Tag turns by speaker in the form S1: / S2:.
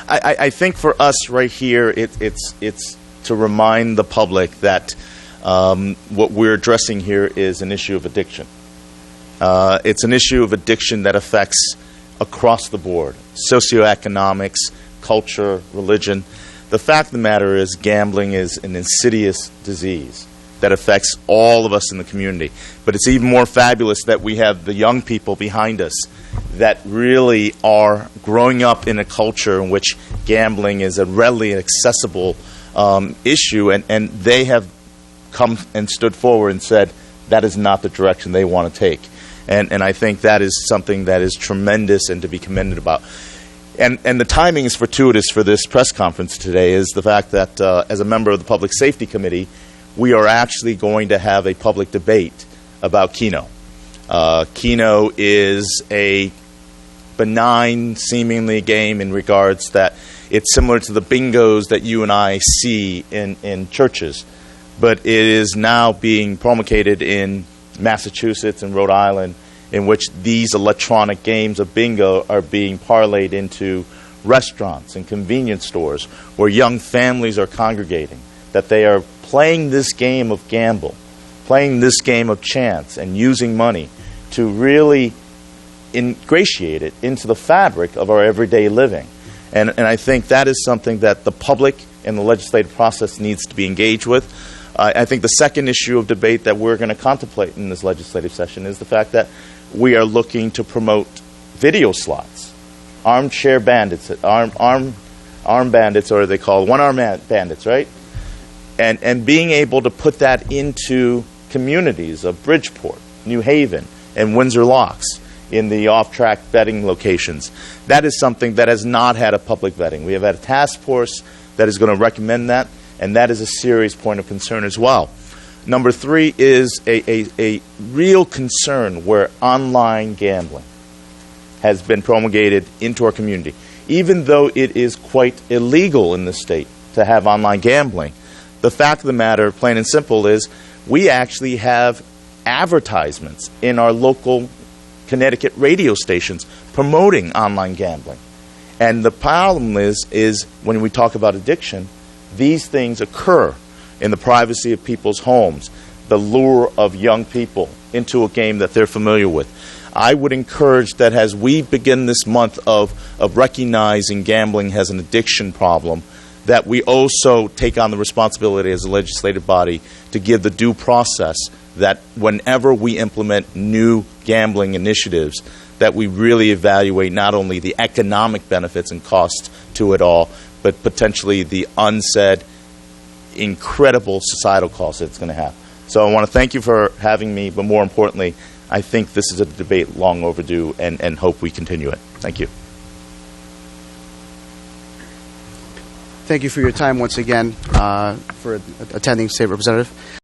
S1: I think for us right here, it's to remind the public that what we're addressing here is an issue of addiction. It's an issue of addiction that affects across the board, socioeconomics, culture, religion. The fact of the matter is gambling is an insidious disease that affects all of us in the community. But it's even more fabulous that we have the young people behind us that really are growing up in a culture in which gambling is a readily accessible issue, and they have come and stood forward and said that is not the direction they want to take. And I think that is something that is tremendous and to be commended about. And the timing is fortuitous for this press conference today is the fact that as a member of the Public Safety Committee, we are actually going to have a public debate about Keno. Keno is a benign, seemingly game in regards that it's similar to the bingos that you and I see in churches. But it is now being promulgated in Massachusetts and Rhode Island, in which these electronic games of bingo are being parlayed into restaurants and convenience stores where young families are congregating, that they are playing this game of gamble, playing this game of chance, and using money to really ingratiate it into the fabric of our everyday living. And I think that is something that the public and the legislative process needs to be engaged with. I think the second issue of debate that we're going to contemplate in this legislative session is the fact that we are looking to promote video slots, armchair bandits, arm bandits, or they call one-arm bandits, right? And being able to put that into communities of Bridgeport, New Haven, and Windsor Locks in the off-track betting locations. That is something that has not had a public vetting. We have had a task force that is going to recommend that, and that is a serious point of concern as well. Number three is a real concern where online gambling has been promulgated into our community. Even though it is quite illegal in the state to have online gambling, the fact of the matter, plain and simple, is we actually have advertisements in our local Connecticut radio stations promoting online gambling. And the problem is when we talk about addiction, these things occur in the privacy of people's homes, the lure of young people into a game that they're familiar with. I would encourage that as we begin this month of recognizing gambling as an addiction problem, that we also take on the responsibility as a legislative body to give the due process that whenever we implement new gambling initiatives, that we really evaluate not only the economic benefits and costs to it all, but potentially the unsaid, incredible societal costs that it's going to have. So I want to thank you for having me, but more importantly, I think this is a debate long overdue and hope we continue it. Thank you.
S2: Thank you for your time once again, for attending, State Representative.